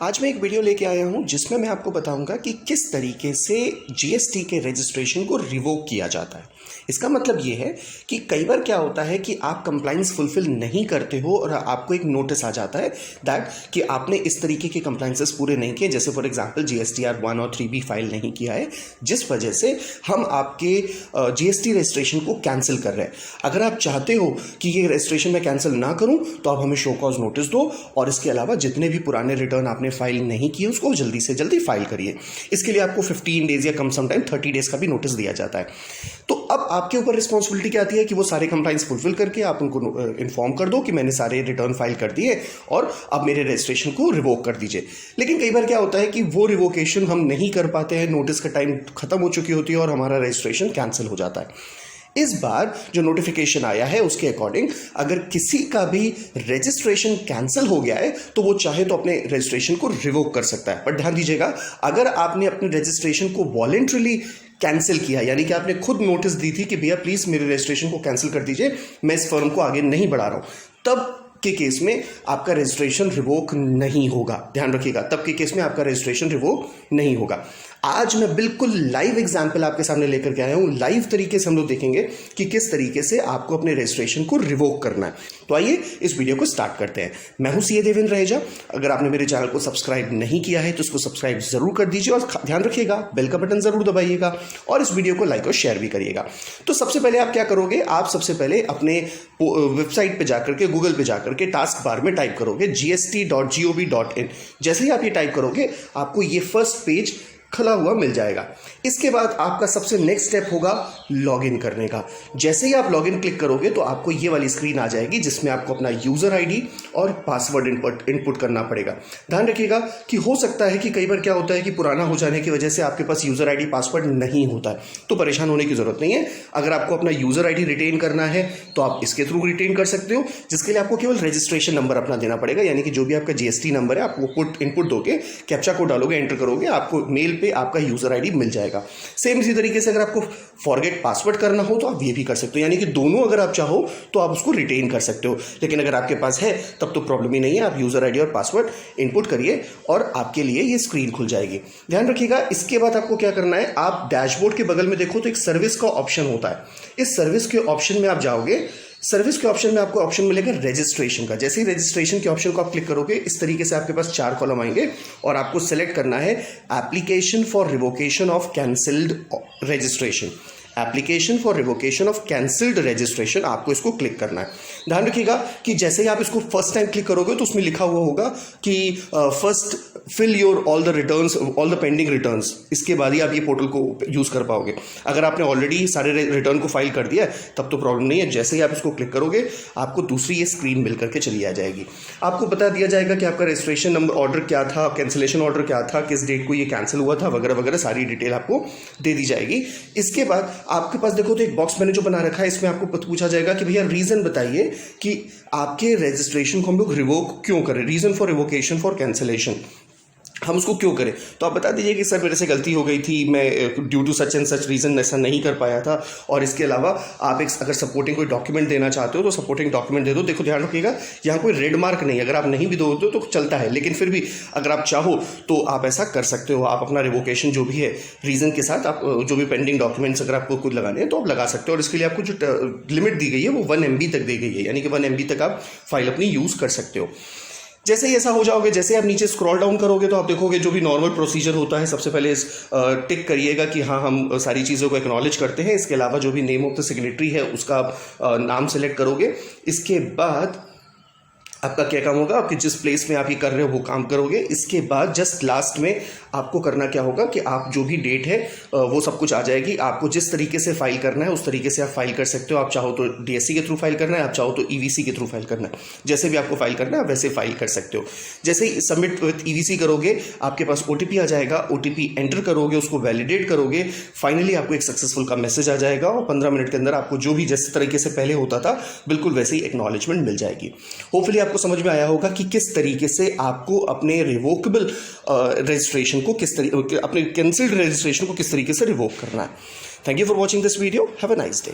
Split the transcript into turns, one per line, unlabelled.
आज मैं एक वीडियो लेके आया हूं जिसमें मैं आपको बताऊंगा कि किस तरीके से जीएसटी के रजिस्ट्रेशन को रिवोक किया जाता है। इसका मतलब ये है कि कई बार क्या होता है कि आप कंप्लाइंस फुलफिल नहीं करते हो और आपको एक नोटिस आ जाता है दैट कि आपने इस तरीके के कंप्लाइंसेस पूरे नहीं किए, जैसे फॉर एग्जांपल जीएसटीआर 1 और 3 भी फाइल नहीं किया है, जिस वजह से हम आपके जीएसटी रजिस्ट्रेशन को कैंसिल कर रहे हैं। अगर आप चाहते हो कि ये रजिस्ट्रेशन मैं कैंसिल ना करूं तो आप हमें शो कॉज नोटिस दो और इसके अलावा जितने भी पुराने रिटर्न आपने फाइल नहीं किए उसको जल्दी से जल्दी फाइल करिए। इसके लिए आपको 15 डेज या कम समटाइम 30 डेज का भी नोटिस दिया जाता है। तो अब आपके ऊपर रिस्पॉन्सिबिलिटी क्या आती है कि वो सारे कंप्लाइंस फुलफिल करके आप उनको इन्फॉर्म कर दो कि मैंने सारे रिटर्न फाइल कर दिए और अब मेरे रजिस्ट्रेशन को रिवोक कर दीजिए। लेकिन कई बार क्या होता है कि वो रिवोकेशन हम नहीं कर पाते हैं, नोटिस का टाइम खत्म हो चुकी होती है और हमारा रजिस्ट्रेशन कैंसिल हो जाता है। इस बार जो नोटिफिकेशन आया है उसके अकॉर्डिंग अगर किसी का भी रजिस्ट्रेशन कैंसिल हो गया है तो वो चाहे तो अपने रजिस्ट्रेशन को रिवोक कर सकता है। पर ध्यान दीजिएगा, अगर आपने अपने रजिस्ट्रेशन को वॉलंटरीली कैंसिल किया, यानी कि आपने खुद नोटिस दी थी कि भैया प्लीज मेरे रजिस्ट्रेशन को कैंसिल कर दीजिए, मैं इस फर्म को आगे नहीं बढ़ा रहा हूं, तब के केस में आपका रजिस्ट्रेशन रिवोक नहीं होगा। ध्यान रखिएगा, तब के केस में आपका रजिस्ट्रेशन रिवोक नहीं होगा। आज मैं बिल्कुल लाइव एग्जांपल आपके सामने लेकर के आया हूं। लाइव तरीके से हम लोग देखेंगे कि किस तरीके से आपको अपने रजिस्ट्रेशन को रिवोक करना है। तो आइए इस वीडियो को स्टार्ट करते हैं। मैं हूं सीए देवेंद्र रहेजा। अगर आपने मेरे चैनल को सब्सक्राइब नहीं किया है तो इसको सब्सक्राइब जरूर कर दीजिए और ध्यान रखिएगा बेल का बटन जरूर दबाइएगा और इस वीडियो को लाइक और शेयर भी करिएगा। तो सबसे पहले आप क्या करोगे, आप सबसे पहले अपने वेबसाइट पे जाकर के, गूगल पे जाकर के टास्क बार में टाइप करोगे gst.gov.in। जैसे ही आप ये टाइप करोगे आपको ये फर्स्ट पेज खुला हुआ मिल जाएगा। इसके बाद आपका सबसे नेक्स्ट स्टेप होगा लॉगिन करने का। जैसे ही आप लॉगिन क्लिक करोगे तो आपको ये वाली स्क्रीन आ जाएगी जिसमें आपको अपना यूजर आईडी और पासवर्ड इनपुट करना पड़ेगा। ध्यान रखिएगा कि हो सकता है कि कई बार क्या होता है कि पुराना हो जाने की वजह से आपके पास यूजर आईडी पासवर्ड नहीं होता है, तो परेशान होने की जरूरत नहीं है। अगर आपको अपना यूजर आईडी रिटेन करना है तो आप इसके थ्रू रिटेन कर सकते हो, जिसके लिए आपको केवल रजिस्ट्रेशन नंबर अपना देना पड़ेगा, यानी कि जो भी आपका जीएसटी नंबर है आप वो इनपुट दोगे, कैप्चा कोड डालोगे, एंटर करोगे, आपको मेल पे आपका यूजर आईडी मिल जाएगा। सेम इसी तरीके से अगर आपको फॉरगेट पासवर्ड करना हो तो आप ये भी कर सकते हो, यानी कि दोनों अगर आप चाहो तो आप उसको रिटेन कर सकते हो। लेकिन अगर आपके पास है तब तो प्रॉब्लम ही नहीं है, आप यूजर आईडी और पासवर्ड इनपुट करिए और आपके लिए ये स्क्रीन खुल जाएगी। ध्यान रखिएगा, इसके बाद आपको क्या करना है, आप डैशबोर्ड के बगल में देखो तो एक सर्विस का ऑप्शन होता है। इस सर्विस के ऑप्शन में आप जाओगे, सर्विस के ऑप्शन में आपको ऑप्शन मिलेगा रजिस्ट्रेशन का। जैसे ही रजिस्ट्रेशन के ऑप्शन को आप क्लिक करोगे इस तरीके से आपके पास 4 कॉलम आएंगे और आपको सेलेक्ट करना है application for revocation of cancelled registration. Application for revocation of cancelled registration, आपको इसको क्लिक करना है। ध्यान रखिएगा कि जैसे ही आप इसको फर्स्ट टाइम क्लिक करोगे तो उसमें लिखा हुआ होगा कि first fill your all the returns, all the pending returns. इसके बाद ही आप ये पोर्टल को यूज कर पाओगे। अगर आपने ऑलरेडी सारे रिटर्न को फाइल कर दिया है तब तो प्रॉब्लम नहीं है। जैसे ही आप इसको क्लिक करोगे आपको दूसरी ये स्क्रीन मिल करके चली आ जाएगी। आपको बता दिया जाएगा कि आपका रजिस्ट्रेशन नंबर ऑर्डर क्या था, कैंसिलेशन ऑर्डर क्या था, किस डेट को ये कैंसिल हुआ था, वगैरह वगैरह सारी डिटेल आपको दे दी जाएगी। इसके बाद आपके पास देखो तो एक बॉक्स मैंने जो बना रखा है इसमें आपको पूछा जाएगा कि भैया रीजन बताइए कि आपके रजिस्ट्रेशन को हम लोग रिवोक क्यों करें, reason for revocation for cancellation, हम उसको क्यों करें। तो आप बता दीजिए कि सर मेरे से गलती हो गई थी, मैं due to such and such reason ऐसा नहीं कर पाया था। और इसके अलावा आप एक अगर सपोर्टिंग कोई डॉक्यूमेंट देना चाहते हो तो सपोर्टिंग डॉक्यूमेंट दे दो। देखो ध्यान रखिएगा यहाँ कोई रेड मार्क नहीं, अगर आप नहीं भी दोगे तो चलता है, लेकिन फिर भी अगर आप चाहो तो आप ऐसा कर सकते हो। आप अपना रिवोकेशन जो भी है रीज़न के साथ आप जो भी पेंडिंग डॉक्यूमेंट्स अगर आपको खुद लगाने हैं तो आप लगा सकते हो। और इसके लिए आपको जो लिमिट दी गई है वो 1 MB तक दी गई है, यानी कि 1 MB तक आप फाइल अपनी यूज़ कर सकते हो। जैसे ही ऐसा हो जाओगे, जैसे आप नीचे स्क्रॉल डाउन करोगे तो आप देखोगे जो भी नॉर्मल प्रोसीजर होता है, सबसे पहले टिक करिएगा कि हाँ हम सारी चीज़ों को एक्नॉलेज करते हैं। इसके अलावा जो भी नेम ऑफ द सिग्नेटरी है उसका नाम सेलेक्ट करोगे। इसके बाद आपका क्या काम होगा, आपके जिस प्लेस में आप ये कर रहे हो वो काम करोगे। इसके बाद जस्ट लास्ट में आपको करना क्या होगा कि आप जो भी डेट है वो सब कुछ आ जाएगी। आपको जिस तरीके से फाइल करना है उस तरीके से आप फाइल कर सकते हो। आप चाहो तो डीएससी के थ्रू फाइल करना है, आप चाहो तो ईवीसी के थ्रू फाइल करना है, जैसे भी आपको फाइल करना है वैसे फाइल कर सकते हो। जैसे ही सबमिट विथ ईवीसी करोगे आपके पास ओटीपी आ जाएगा, ओटीपी एंटर करोगे, उसको वैलिडेट करोगे, फाइनली आपको एक सक्सेसफुल का मैसेज आ जाएगा और 15 मिनट के अंदर आपको जो भी जिस तरीके से पहले होता था बिल्कुल वैसे ही एक्नॉलेजमेंट मिल जाएगी। होपफुली आपको समझ में आया होगा कि किस तरीके से आपको अपने रिवोकेबल रजिस्ट्रेशन को अपने कैंसिल्ड रजिस्ट्रेशन को किस तरीके से रिवोक करना है। Thank you for watching this video. Have a nice day.